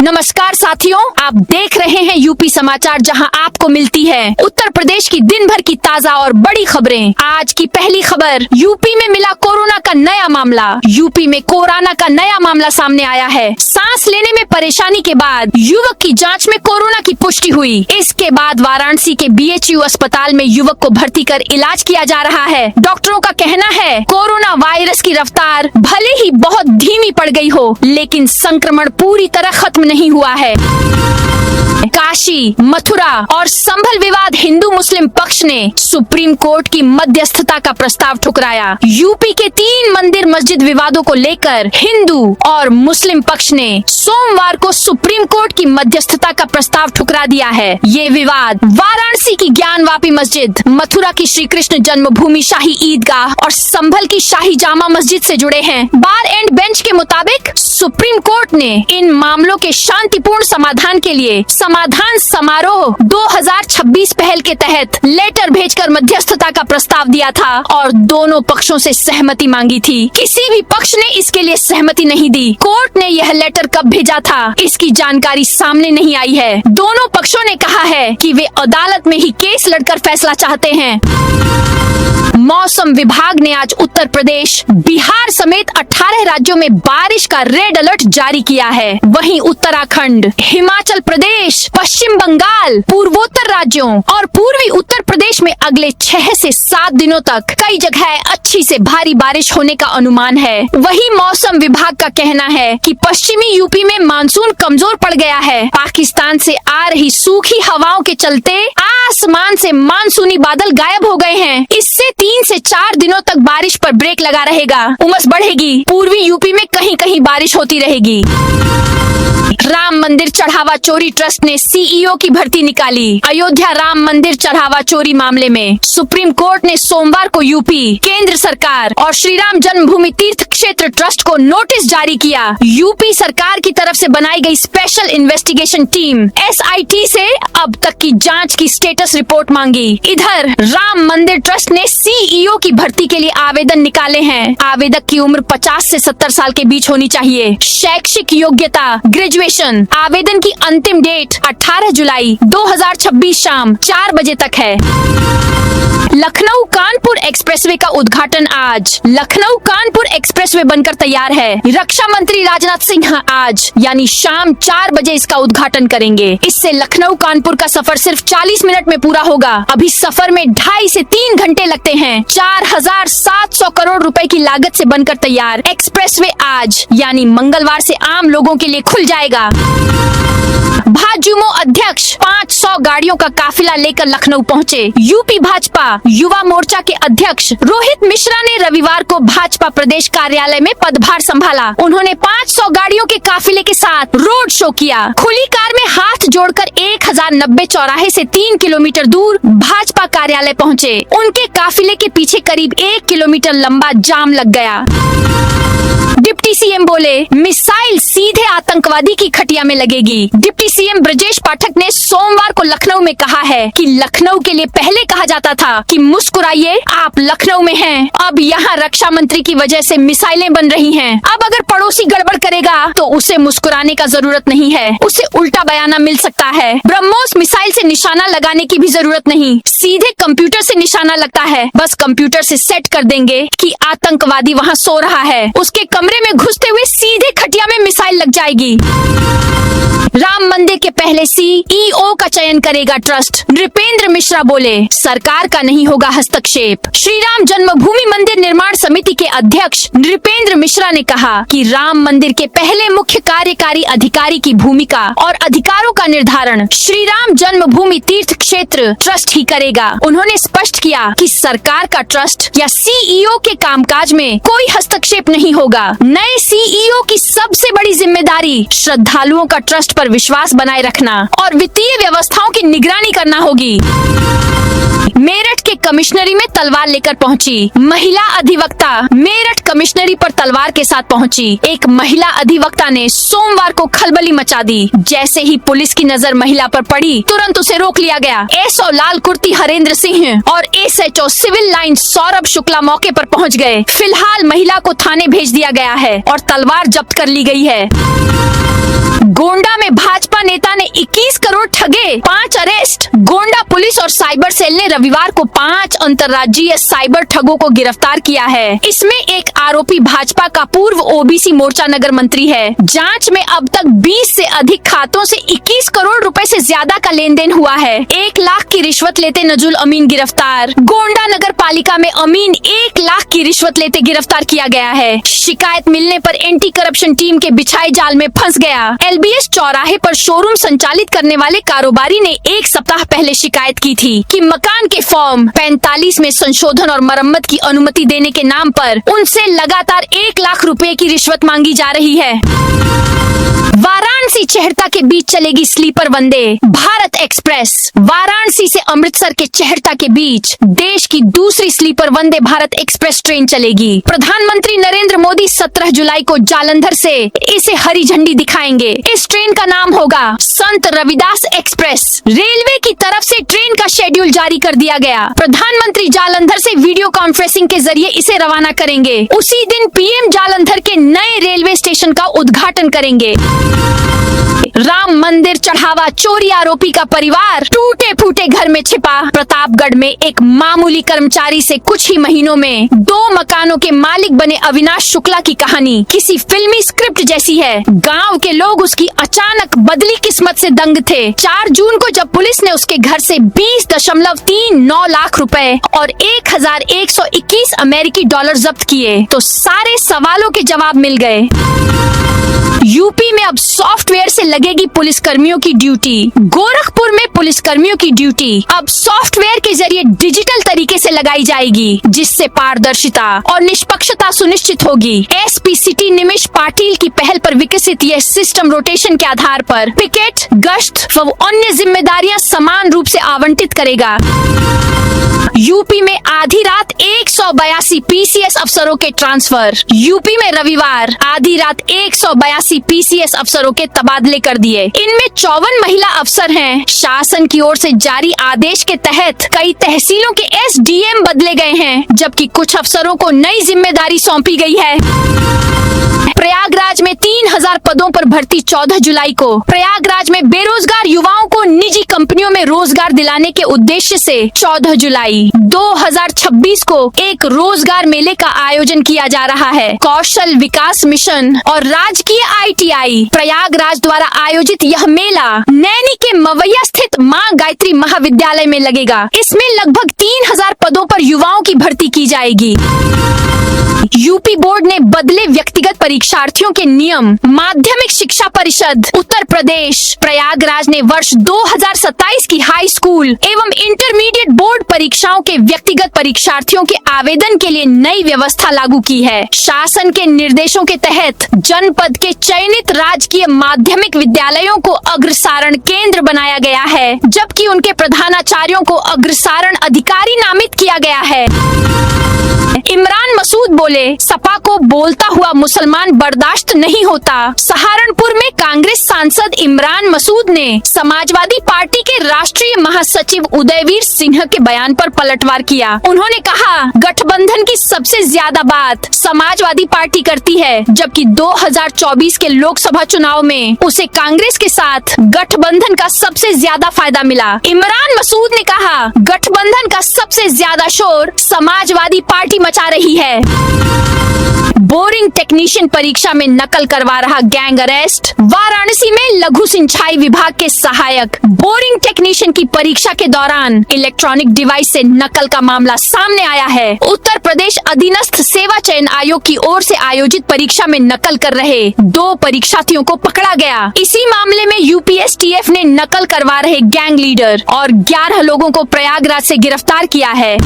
नमस्कार साथियों, आप देख रहे हैं यूपी समाचार, जहां आपको मिलती है उत्तर प्रदेश की दिन भर की ताजा और बड़ी खबरें। आज की पहली खबर, यूपी में मिला कोरोना का नया मामला। यूपी में कोरोना का नया मामला सामने आया है। सांस लेने में परेशानी के बाद युवक की जांच में कोरोना की पुष्टि हुई। इसके बाद वाराणसी के BHU अस्पताल में युवक को भर्ती कर इलाज किया जा रहा है। डॉक्टरों का कहना है कोरोना वायरस की रफ्तार भले ही बहुत धीमी पड़ गई हो, लेकिन संक्रमण पूरी तरह खत्म नहीं हुआ है। काशी, मथुरा और संभल विवाद, हिंदू मुस्लिम पक्ष ने सुप्रीम कोर्ट की मध्यस्थता का प्रस्ताव ठुकराया। यूपी के 3 मंदिर मस्जिद विवादों को लेकर हिंदू और मुस्लिम पक्ष ने सोमवार को सुप्रीम कोर्ट की मध्यस्थता का प्रस्ताव ठुकरा दिया है। ये विवाद वाराणसी की ज्ञानवापी मस्जिद, मथुरा की श्री कृष्ण जन्मभूमि शाही ईदगाह और संभल की शाही जामा मस्जिद से जुड़े हैं। बार एंड बेंच के मुताबिक सुप्रीम कोर्ट ने इन मामलों के शांतिपूर्ण समाधान के लिए समाधान समारोह 2026 पहल के तहत लेटर भेजकर मध्यस्थता का प्रस्ताव दिया था और दोनों पक्षों से सहमति मांगी थी। किसी भी पक्ष ने इसके लिए सहमति नहीं दी। कोर्ट ने यह लेटर कब भेजा था, इसकी जानकारी सामने नहीं आई है। दोनों पक्षों ने कहा है कि वे अदालत में ही केस लड़कर फैसला चाहते हैं। मौसम विभाग ने आज उत्तर प्रदेश, बिहार समेत 18 राज्यों में बारिश का रेड अलर्ट जारी किया है। वहीं उत्तराखंड, हिमाचल प्रदेश, पश्चिम बंगाल, पूर्वोत्तर राज्यों और पूर्वी उत्तर प्रदेश में अगले 6 से 7 दिनों तक कई जगह अच्छी से भारी बारिश होने का अनुमान है। वहीं मौसम विभाग का कहना है कि पश्चिमी यूपी में मानसून कमजोर पड़ गया है। पाकिस्तान से आ रही सूखी हवाओं के चलते आसमान से मानसूनी बादल गायब हो गए हैं। इससे 3 से 4 दिनों तक बारिश पर ब्रेक लगा रहेगा। उमस बढ़ेगी। पूर्वी यूपी में कहीं कहीं बारिश होती रहेगी। राम मंदिर चढ़ावा चोरी ट्रस्ट ने CEO की भर्ती निकाली। अयोध्या राम मंदिर चढ़ावा चोरी मामले में सुप्रीम कोर्ट ने सोमवार को यूपी, केंद्र सरकार और श्री राम जन्मभूमि तीर्थ क्षेत्र ट्रस्ट को नोटिस जारी किया। यूपी सरकार की तरफ से बनाई गई स्पेशल इन्वेस्टिगेशन टीम SIT से अब तक की जांच की स्टेटस रिपोर्ट मांगी। इधर राम मंदिर ट्रस्ट ने CEO की भर्ती के लिए आवेदन निकाले हैं। आवेदक की उम्र 50 से 70 साल के बीच होनी चाहिए। शैक्षिक योग्यता ग्रेजुएशन। आवेदन की अंतिम डेट 18 जुलाई 2026 शाम 4 बजे तक है। लखनऊ कानपुर एक्सप्रेसवे का उद्घाटन आज। लखनऊ कानपुर एक्सप्रेसवे बनकर तैयार है। रक्षा मंत्री राजनाथ सिंह आज यानी शाम 4 बजे इसका उद्घाटन करेंगे। इससे लखनऊ कानपुर का सफर सिर्फ 40 मिनट में पूरा होगा। अभी सफर में 2.5 से 3 घंटे लगते हैं। 4700 करोड़ रुपए की लागत से बनकर तैयार एक्सप्रेसवे आज यानी मंगलवार से आम लोगों के लिए खुल जाएगा। भाजयुमो अध्यक्ष 500 गाड़ियों का काफिला लेकर लखनऊ पहुंचे। यूपी भाजपा युवा मोर्चा के अध्यक्ष रोहित मिश्रा ने रविवार को भाजपा प्रदेश कार्यालय में पदभार संभाला। उन्होंने 500 गाड़ियों के काफिले के साथ रोड शो किया। खुली कार में हाथ जोड़कर 1090 चौराहे से 3 किलोमीटर दूर भाजपा कार्यालय पहुंचे। उनके काफिले के पीछे करीब 1 किलोमीटर लंबा जाम लग गया। डिप्टी CM बोले, मिसाइल सीधे आतंकवादी की खटिया में लगेगी। डिप्टी CM ब्रजेश पाठक ने सोमवार को लखनऊ में कहा है कि लखनऊ के लिए पहले कहा जाता था कि मुस्कुराइए, आप लखनऊ में हैं। अब यहाँ रक्षा मंत्री की वजह से मिसाइलें बन रही हैं। अब अगर पड़ोसी गड़बड़ करेगा तो उसे मुस्कुराने का जरूरत नहीं है, उसे उल्टा बयाना मिल सकता है। ब्रह्मोस मिसाइल से निशाना लगाने की भी जरूरत नहीं, सीधे कंप्यूटर से निशाना लगता है। बस कंप्यूटर से सेट कर देंगे कि आतंकवादी वहाँ सो रहा है, उसके कमरे में घुसते हुए सीधे खटिया में मिसाइल लग जाएगी। राम मंदिर के पहले CEO का चयन करेगा ट्रस्ट। नृपेंद्र मिश्रा बोले, सरकार का नहीं होगा हस्तक्षेप। श्री राम जन्मभूमि मंदिर निर्माण समिति के अध्यक्ष नृपेंद्र मिश्रा ने कहा कि राम मंदिर के पहले मुख्य कार्यकारी अधिकारी की भूमिका और अधिकारों का निर्धारण श्री राम जन्मभूमि तीर्थ क्षेत्र ट्रस्ट ही करेगा। उन्होंने स्पष्ट किया कि सरकार का ट्रस्ट या CEO के कामकाज में कोई हस्तक्षेप नहीं होगा। नए CEO की सबसे बड़ी जिम्मेदारी श्रद्धालुओं का ट्रस्ट पर विश्वास बनाए रखना और वित्तीय व्यवस्थाओं की निगरानी करना होगी। मेरठ के कमिश्नरी में तलवार लेकर पहुंची महिला अधिवक्ता। मेरठ कमिश्नरी पर तलवार के साथ पहुंची एक महिला अधिवक्ता ने सोमवार को खलबली मचा दी। जैसे ही पुलिस की नजर महिला पर पड़ी, तुरंत उसे रोक लिया गया। SO लाल कुर्ती हरेंद्र सिंह और SHO civil line Saurabh Shukla मौके पर पहुंच गए। फिलहाल महिला को थाने भेज दिया गया है और तलवार जब्त कर ली गई है। गोंडा में नेता ने 21 करोड़ ठगे, 5 अरेस्ट। गोंडा पुलिस और साइबर सेल ने रविवार को 5 अंतर्राज्यीय साइबर ठगों को गिरफ्तार किया है। इसमें एक आरोपी भाजपा का पूर्व ओबीसी मोर्चा नगर मंत्री है। जांच में अब तक 20 से अधिक खातों से 21 करोड़ रुपए से ज्यादा का लेन देन हुआ है। 1 लाख की रिश्वत लेते नजुल अमीन गिरफ्तार। गोंडा नगर पालिका में अमीन 1 लाख की रिश्वत लेते गिरफ्तार किया गया है। शिकायत मिलने पर एंटी करप्शन टीम के बिछाए जाल में फंस गया। एलबीएस चौराहे पर शोरूम संचालित करने वाले कारोबारी ने 1 सप्ताह पहले शिकायत की थी कि मकान के फॉर्म 45 में संशोधन और मरम्मत की अनुमति देने के नाम पर उनसे लगातार 1 लाख रुपए की रिश्वत मांगी जा रही है। वाराणसी चेहरता के बीच चलेगी स्लीपर वंदे भारत एक्सप्रेस। वाराणसी से अमृतसर के चेहरता के बीच देश की दूसरी sleeper Vande Bharat express train चलेगी। प्रधानमंत्री नरेंद्र मोदी 17 जुलाई को जालंधर से इसे हरी झंडी दिखाएंगे। इस ट्रेन का नाम होगा संत रविदास एक्सप्रेस। रेलवे की तरफ से ट्रेन का शेड्यूल जारी कर दिया गया। प्रधानमंत्री जालंधर से वीडियो कॉन्फ्रेंसिंग के जरिए इसे रवाना करेंगे। उसी दिन पीएम जालंधर के नए रेलवे स्टेशन का उद्घाटन करेंगे। राम मंदिर चढ़ावा चोरी आरोपी का परिवार टूटे फूटे घर में छिपा। प्रतापगढ़ में एक मामूली कर्मचारी से कुछ ही महीनों में 2 मकानों के मालिक बने अविनाश शुक्ला की कहानी किसी फिल्मी स्क्रिप्ट जैसी है। गांव के लोग उसकी अचानक बदली किस्मत से दंग थे। 4 जून को जब पुलिस ने उसके घर से 20.39 लाख रुपए और 1121 अमेरिकी डॉलर जब्त किए तो सारे सवालों के जवाब मिल गए। यूपी में अब सॉफ्टवेयर से लगेगी पुलिसकर्मियों की ड्यूटी। गोरखपुर में पुलिसकर्मियों की ड्यूटी अब सॉफ्टवेयर के जरिए डिजिटल तरीके से लगाई जाएगी, जिससे पारदर्शिता और निष्पक्षता सुनिश्चित होगी। एसपी सिटी निमिष पाटिल की पहल पर विकसित यह सिस्टम रोटेशन के आधार पर पिकेट, गश्त व अन्य जिम्मेदारियां समान रूप से आवंटित करेगा। यूपी में आधी रात 182 पीसीएस अफसरों के ट्रांसफर। यूपी में रविवार आधी रात 182 पीसीएस अफसरों के तबादले कर दिए। इनमें 54 महिला अफसर हैं। शासन की ओर से जारी आदेश के तहत कई तहसीलों के एसडीएम बदले गए हैं, जबकि कुछ अफसरों को नई जिम्मेदारी सौंपी गई है। प्रयागराज में 3000 पदों पर भर्ती 14 जुलाई को। प्रयागराज में बेरोजगार युवाओं को निजी कंपनियों में रोजगार दिलाने के उद्देश्य से 14 जुलाई 2026 को एक रोजगार मेले का आयोजन किया जा रहा है। कौशल विकास मिशन और राजकीय आईटीआई प्रयागराज द्वारा आयोजित यह मेला नैनी के मवैया स्थित मां गायत्री महाविद्यालय में लगेगा। इसमें लगभग 3000 पदों पर युवाओं की भर्ती की जाएगी। यूपी बोर्ड ने बदले व्यक्तिगत परीक्षार्थियों के नियम। माध्यमिक शिक्षा परिषद उत्तर प्रदेश प्रयागराज ने वर्ष 2027 की हाई स्कूल एवं इंटरमीडिएट बोर्ड परीक्षाओं के व्यक्तिगत परीक्षार्थियों के आवेदन के लिए नई व्यवस्था लागू की है। शासन के निर्देशों के तहत जनपद के चयनित राजकीय माध्यमिक विद्यालयों को अग्रसारण केंद्र बनाया गया है, जबकि उनके प्रधानाचार्यों को अग्रसारण अधिकारी नामित किया गया है। इमरान मसूद बोले, सपा को बोलता हुआ मुसलमान बर्दाश्त नहीं होता। सहारनपुर में कांग्रेस सांसद इमरान मसूद ने समाजवादी पार्टी के राष्ट्रीय महासचिव उदयवीर सिंह के बयान पर पलटवार किया। उन्होंने कहा, गठबंधन की सबसे ज्यादा बात समाजवादी पार्टी करती है, जबकि 2024 के लोकसभा चुनाव में उसे कांग्रेस के साथ गठबंधन का सबसे ज्यादा फायदा मिला। इमरान मसूद ने कहा, गठबंधन का सबसे ज्यादा शोर समाजवादी पार्टी मचा रही है। बोरिंग टेक्नीशियन परीक्षा में नकल करवा रहा गैंग अरेस्ट। वाराणसी में लघु सिंचाई विभाग के सहायक बोरिंग टेक्नीशियन की परीक्षा के दौरान इलेक्ट्रॉनिक डिवाइस से नकल का मामला सामने आया है। उत्तर प्रदेश अधीनस्थ सेवा चयन आयोग की ओर से आयोजित परीक्षा में नकल कर रहे 2 परीक्षार्थियों को पकड़ा गया। इसी मामले में यूपीएसटीएफ ने नकल करवा रहे गैंग लीडर और 11 लोगों को प्रयागराज से गिरफ्तार किया है।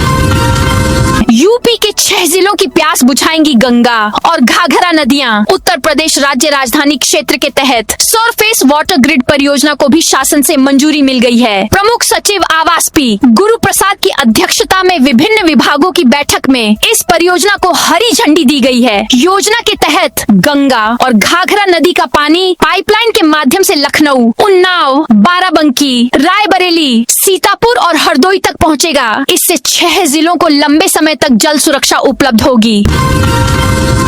यूपी के 6 जिलों की प्यास बुझाएंगी गंगा और घाघरा नदियां। उत्तर प्रदेश राज्य राजधानी क्षेत्र के तहत सरफेस वाटर ग्रिड परियोजना को भी शासन से मंजूरी मिल गई है। प्रमुख सचिव आवास पी गुरु प्रसाद की अध्यक्षता में विभिन्न विभागों की बैठक में इस परियोजना को हरी झंडी दी गई है। योजना के तहत गंगा और घाघरा नदी का पानी पाइपलाइन के माध्यम से लखनऊ, उन्नाव, बाराबंकी, रायबरेली, सीतापुर और हरदोई तक पहुँचेगा। इससे 6 जिलों को लंबे समय समय तक जल सुरक्षा उपलब्ध होगी।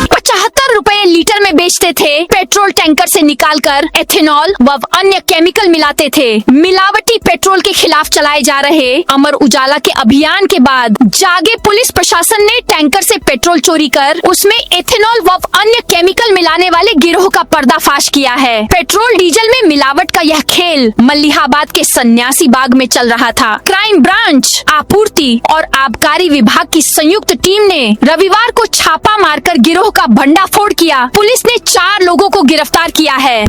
75 रुपए लीटर में बेचते थे। पेट्रोल टैंकर से निकालकर एथेनॉल व अन्य केमिकल मिलाते थे। मिलावटी पेट्रोल के खिलाफ चलाए जा रहे अमर उजाला के अभियान के बाद जागे पुलिस प्रशासन ने टैंकर से पेट्रोल चोरी कर उसमें एथेनॉल व अन्य केमिकल मिलाने वाले गिरोह का पर्दाफाश किया है। पेट्रोल डीजल में मिलावट का यह खेल मलिहाबाद के सन्यासी बाग में चल रहा था। क्राइम ब्रांच, आपूर्ति और आबकारी विभाग की संयुक्त टीम ने रविवार को छापा मारकर गिरोह का भंडाफोड़ किया। पुलिस ने 4 लोगों को गिरफ्तार किया है।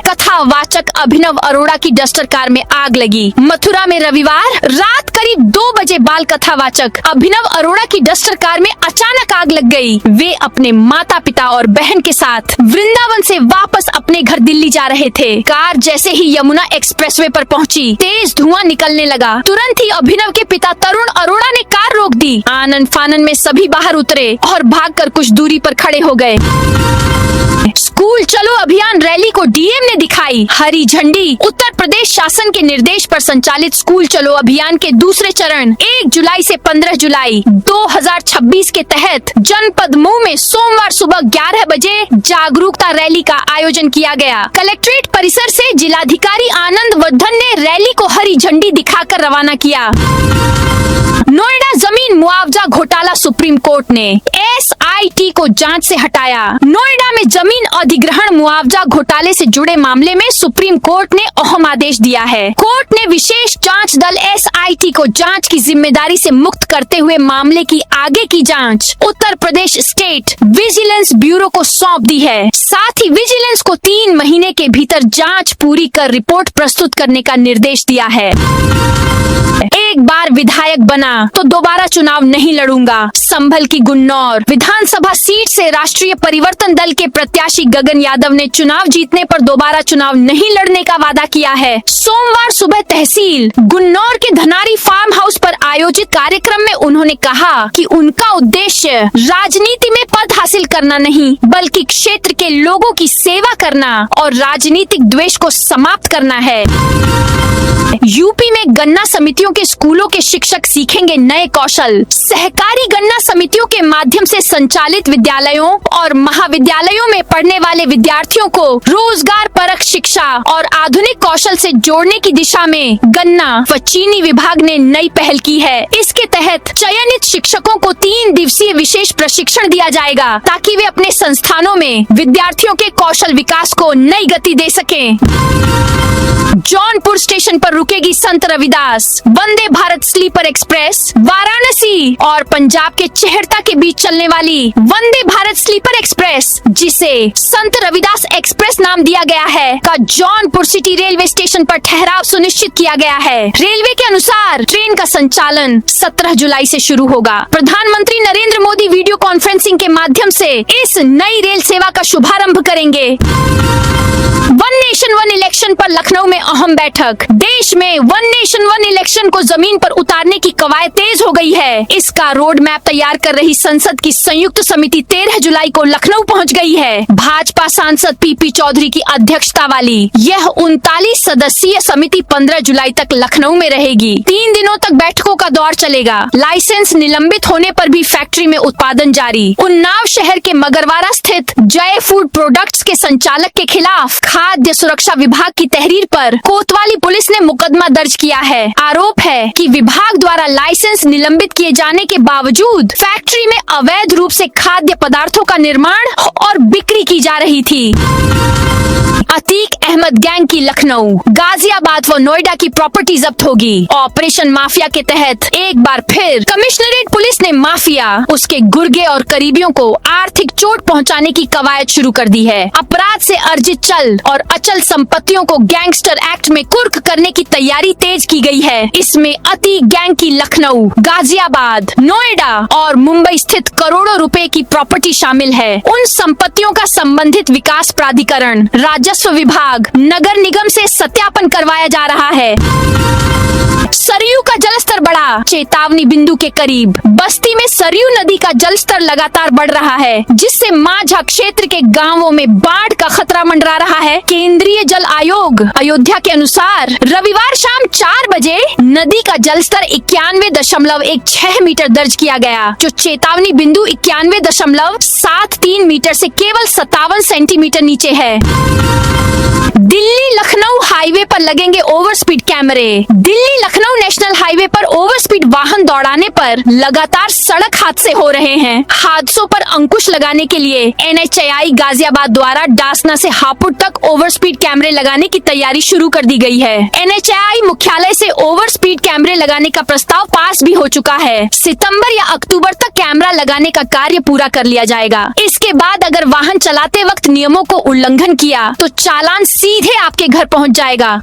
कथावाचक अभिनव अरोड़ा की डस्टर कार में आग लगी। मथुरा में रविवार रात करीब 2 बजे बाल कथावाचक अभिनव अरोड़ा की डस्टर कार में अचानक आग लग गई। वे अपने माता पिता और बहन के साथ वृंदावन से वापस अपने घर दिल्ली जा रहे थे। कार जैसे ही यमुना एक्सप्रेसवे पर पहुंची, तेज धुआं निकलने लगा। तुरंत ही अभिनव के पिता तरुण अरोड़ा ने कार रोक दी। आनन फानन में सभी बाहर उतरे और भागकर कुछ दूरी पर खड़े हो गए। स्कूल चलो अभियान रैली को डीएम ने दिखाई हरी झंडी। उत्तर प्रदेश शासन के निर्देश पर संचालित स्कूल चलो अभियान के दूसरे चरण 1 जुलाई से 15 जुलाई 2026 के तहत जनपद मऊ में सोमवार सुबह 11 बजे जागरूकता रैली का आयोजन किया गया। कलेक्ट्रेट परिसर से जिलाधिकारी आनंद वर्धन ने रैली को हरी झंडी दिखाकर रवाना किया। नोएडा जमीन मुआवजा घोटाला, सुप्रीम कोर्ट ने एसआईटी को जांच से हटाया। नोएडा में जमीन अधिग्रहण मुआवजा घोटाले से जुड़े मामले में सुप्रीम कोर्ट ने अहम आदेश दिया है। कोर्ट ने विशेष जांच दल एसआईटी को जांच की जिम्मेदारी से मुक्त करते हुए मामले की आगे की जांच Uttar Pradesh state vigilance bureau को सौंप दी है। साथ ही विजिलेंस को 3 महीने के भीतर जांच पूरी कर रिपोर्ट प्रस्तुत करने का निर्देश दिया है। एक बार विधायक बना तो दोबारा चुनाव नहीं लड़ूंगा। संभल की गुन्नौर विधानसभा सीट से राष्ट्रीय परिवर्तन दल के प्रत्याशी गगन यादव ने चुनाव जीतने पर दोबारा चुनाव नहीं लड़ने का वादा किया है। सोमवार सुबह तहसील गुन्नौर के धनारी फार्म हाउस पर आयोजित कार्यक्रम में उन्होंने कहा कि उनका उद्देश्य राजनीति में पद हासिल करना नहीं, बल्कि क्षेत्र के लोगों की सेवा करना और राजनीतिक द्वेष को समाप्त करना है। यूपी में गन्ना समितियों के स्कूलों के शिक्षक सीखेंगे नए कौशल। सहकारी गन्ना समितियों के माध्यम से संचालित विद्यालयों और महाविद्यालयों में पढ़ने वाले विद्यार्थियों को रोजगार परक शिक्षा और आधुनिक कौशल से जोड़ने की दिशा में गन्ना व चीनी विभाग ने नई पहल की है। इसके तहत चयनित शिक्षकों को 3 दिवसीय विशेष प्रशिक्षण दिया जाएगा ताकि वे अपने संस्थानों में विद्यार्थियों के कौशल विकास को नई गति दे सकें। जौनपुर स्टेशन पर रुकेगी संत रविदास वंदे भारत स्लीपर एक्सप्रेस। वाराणसी और पंजाब के चेहरता के बीच चलने वाली वंदे भारत स्लीपर एक्सप्रेस, जिसे संत रविदास एक्सप्रेस नाम दिया गया है, का जौनपुर सिटी रेलवे स्टेशन पर ठहराव सुनिश्चित किया गया है। रेलवे के अनुसार ट्रेन का संचालन 17 जुलाई से शुरू होगा। प्रधानमंत्री नरेंद्र मोदी वीडियो कॉन्फ्रेंसिंग के माध्यम से इस नई रेल सेवा का शुभारंभ करेंगे। वन नेशन वन इलेक्शन पर लखनऊ में अहम बैठक। देश में वन नेशन वन इलेक्शन को जमीन पर उतारने की कवायद तेज हो गई है। इसका रोड मैप तैयार कर रही संसद की संयुक्त समिति 13 जुलाई को लखनऊ पहुंच गई है। भाजपा सांसद पीपी चौधरी की अध्यक्षता वाली यह 39 सदस्यीय समिति 15 जुलाई तक लखनऊ में रहेगी। 3 दिनों तक बैठकों का दौर चलेगा। लाइसेंस निलंबित होने पर भी फैक्ट्री में उत्पादन जारी। उन्नाव शहर के मगरवाड़ा स्थित जय फूड प्रोडक्ट्स के संचालक के खिलाफ खाद्य सुरक्षा विभाग की तहरीर पर कोतवाली पुलिस ने मुकदमा दर्ज किया है। आरोप है कि विभाग द्वारा लाइसेंस निलंबित किए जाने के बावजूद फैक्ट्री में अवैध रूप से खाद्य पदार्थों का निर्माण और बिक्री की जा रही थी। अतीक अहमद गैंग की लखनऊ, गाजियाबाद व नोएडा की प्रॉपर्टी जब्त होगी। ऑपरेशन माफिया के तहत एक बार फिर कमिश्नरेट पुलिस ने माफिया, उसके गुर्गे और करीबियों को आर्थिक चोट पहुंचाने की कवायद शुरू कर दी है। अपराध से अर्जित चल और अचल संपत्तियों को गैंगस्टर एक्ट में कुर्क करने की तैयारी तेज की गई है। इसमें अतीक गैंग की लखनऊ, गाजियाबाद, नोएडा और मुंबई स्थित करोड़ों रुपए की प्रॉपर्टी शामिल है। उन संपत्तियों का संबंधित विकास प्राधिकरण, राजस्व विभाग, नगर निगम से सत्यापन करवाया जा रहा है। सरयू का जलस्तर बढ़ा, चेतावनी बिंदु के करीब। बस्ती में सरयू नदी का जलस्तर लगातार बढ़ रहा है, जिससे माझा क्षेत्र के गांवों में बाढ़ का खतरा मंडरा रहा है। केंद्रीय जल आयोग अयोध्या के अनुसार रविवार शाम 4 बजे नदी का जलस्तर 91.16 मीटर दर्ज किया गया, जो चेतावनी बिंदु 91.73 मीटर से केवल 57 सेंटीमीटर नीचे है। दिल्ली लखनऊ हाईवे पर लगेंगे ओवर स्पीड कैमरे। दिल्ली लखनऊ नेशनल हाईवे पर ओवर स्पीड वाहन दौड़ाने पर लगातार सड़क हादसे हो रहे हैं। हादसों पर अंकुश लगाने के लिए NHAI गाजियाबाद द्वारा डासना से हापुड़ तक ओवर स्पीड कैमरे लगाने की तैयारी शुरू कर दी गई है। NHAI मुख्यालय से ओवर स्पीड कैमरे लगाने का प्रस्ताव पास भी हो चुका है। सितंबर या अक्टूबर तक कैमरा लगाने का कार्य पूरा कर लिया जाएगा। इसके बाद अगर वाहन चलाते वक्त नियमों को उल्लंघन किया तो चालान सीधे आपके घर पहुंच जाएगा।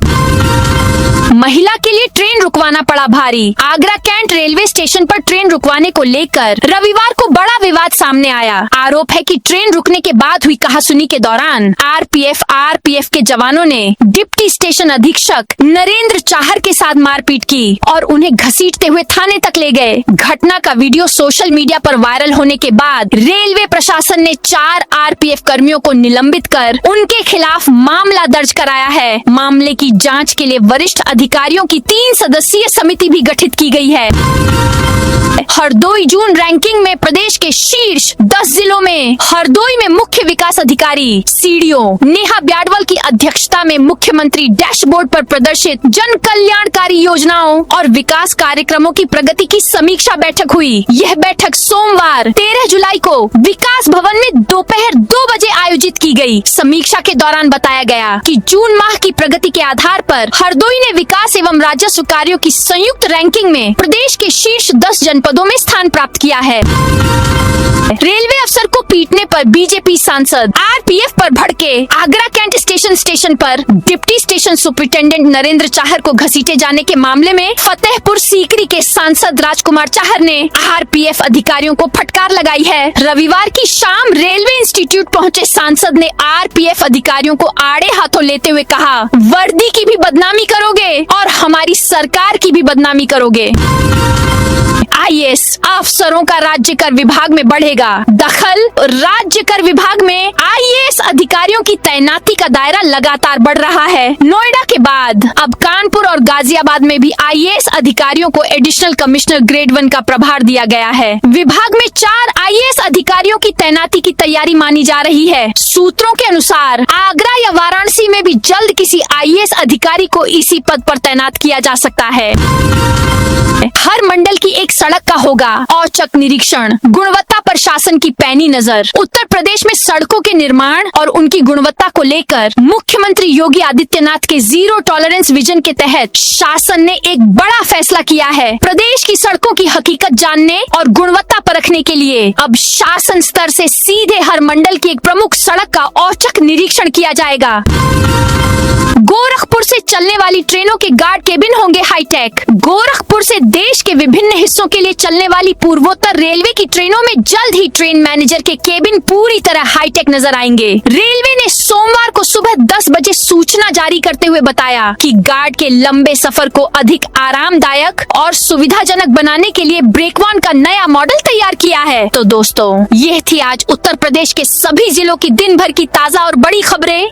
महिला के लिए ट्रेन रुकवाना पड़ा भारी। आगरा कैंट रेलवे स्टेशन पर ट्रेन रुकवाने को लेकर रविवार को बड़ा विवाद सामने आया। आरोप है कि ट्रेन रुकने के बाद हुई कहासुनी के दौरान आरपीएफ के जवानों ने डिप्टी स्टेशन अधीक्षक नरेंद्र चाहर के साथ मारपीट की और उन्हें घसीटते हुए थाने तक ले गए। घटना का वीडियो सोशल मीडिया पर वायरल होने के बाद रेलवे प्रशासन ने 4 आरपीएफ कर्मियों को निलंबित कर उनके खिलाफ मामला दर्ज कराया है। मामले की जाँच के लिए वरिष्ठ अधिकारियों की 3 सदस्यीय समिति भी गठित की गई है। हरदोई जून रैंकिंग में प्रदेश के शीर्ष 10 जिलों में हरदोई में मुख्य विकास अधिकारी सीडीओ नेहा ब्याडवाल की अध्यक्षता में मुख्यमंत्री डैशबोर्ड पर प्रदर्शित जन कल्याणकारी योजनाओं और विकास कार्यक्रमों की प्रगति की समीक्षा बैठक हुई। यह बैठक सोमवार 13 जुलाई को विकास भवन में दोपहर 2 बजे आयोजित की गई। समीक्षा के दौरान बताया गया कि जून माह की प्रगति के आधार पर हरदोई ने विकास एवं राजस्व कार्यों की संयुक्त रैंकिंग में प्रदेश के शीर्ष 10 जनपदों में स्थान प्राप्त किया है। रेलवे अफसर को पीटने पर बीजेपी सांसद आरपीएफ पर भड़के। आगरा कैंट स्टेशन पर deputy station superintendent Narendra Chahar को घसीटे जाने के मामले में फतेहपुर सीकरी के सांसद राजकुमार चाहर ने आरपीएफ अधिकारियों को फटकार लगाई है। रविवार की शाम रेलवे इंस्टीट्यूट पहुंचे सांसद ने आरपीएफ अधिकारियों को आड़े हाथों लेते हुए कहा, वर्दी की भी बदनामी करोगे और हमारी सरकार की भी बदनामी करोगे। आईएएस अफसरों का राज्य कर विभाग में बढ़ेगा दखल। राज्य कर विभाग में आईएएस अधिकारियों की तैनाती का दायरा लगातार बढ़ रहा है। नोएडा के बाद अब कानपुर और गाजियाबाद में भी आईएएस अधिकारियों को एडिशनल कमिश्नर ग्रेड 1 का प्रभार दिया गया है। विभाग में 4 आईएएस अधिकारियों की तैनाती की तैयारी मानी जा रही है। सूत्रों के अनुसार आगरा या वाराणसी में भी जल्द किसी आईएएस अधिकारी को इसी पद पर तैनात किया जा सकता है। हर मंडल की एक सड़क का होगा औचक निरीक्षण, गुणवत्ता पर शासन की पैनी नजर। उत्तर प्रदेश में सड़कों के निर्माण और उनकी गुणवत्ता को लेकर मुख्यमंत्री योगी आदित्यनाथ के जीरो टॉलरेंस विजन के तहत शासन ने एक बड़ा फैसला किया है। प्रदेश की सड़कों की हकीकत जानने और गुणवत्ता परखने के लिए अब शासन स्तर से सीधे हर मंडल की एक प्रमुख सड़क का औचक निरीक्षण किया जाएगा। गोरखपुर से चलने वाली ट्रेनों के गार्ड केबिन होंगे हाईटेक। गोरखपुर से देश के विभिन्न हिस्सों के लिए चलने वाली पूर्वोत्तर रेलवे की ट्रेनों में जल्द ही ट्रेन मैनेजर के केबिन पूरी तरह हाईटेक नजर आएंगे। रेलवे ने सोमवार को सुबह 10 बजे सूचना जारी करते हुए बताया कि गार्ड के लंबे सफर को अधिक आरामदायक और सुविधाजनक बनाने के लिए ब्रेकवान का नया मॉडल तैयार किया है। तो दोस्तों, ये थी आज उत्तर प्रदेश के सभी जिलों की दिन भर की ताजा और बड़ी खबरें।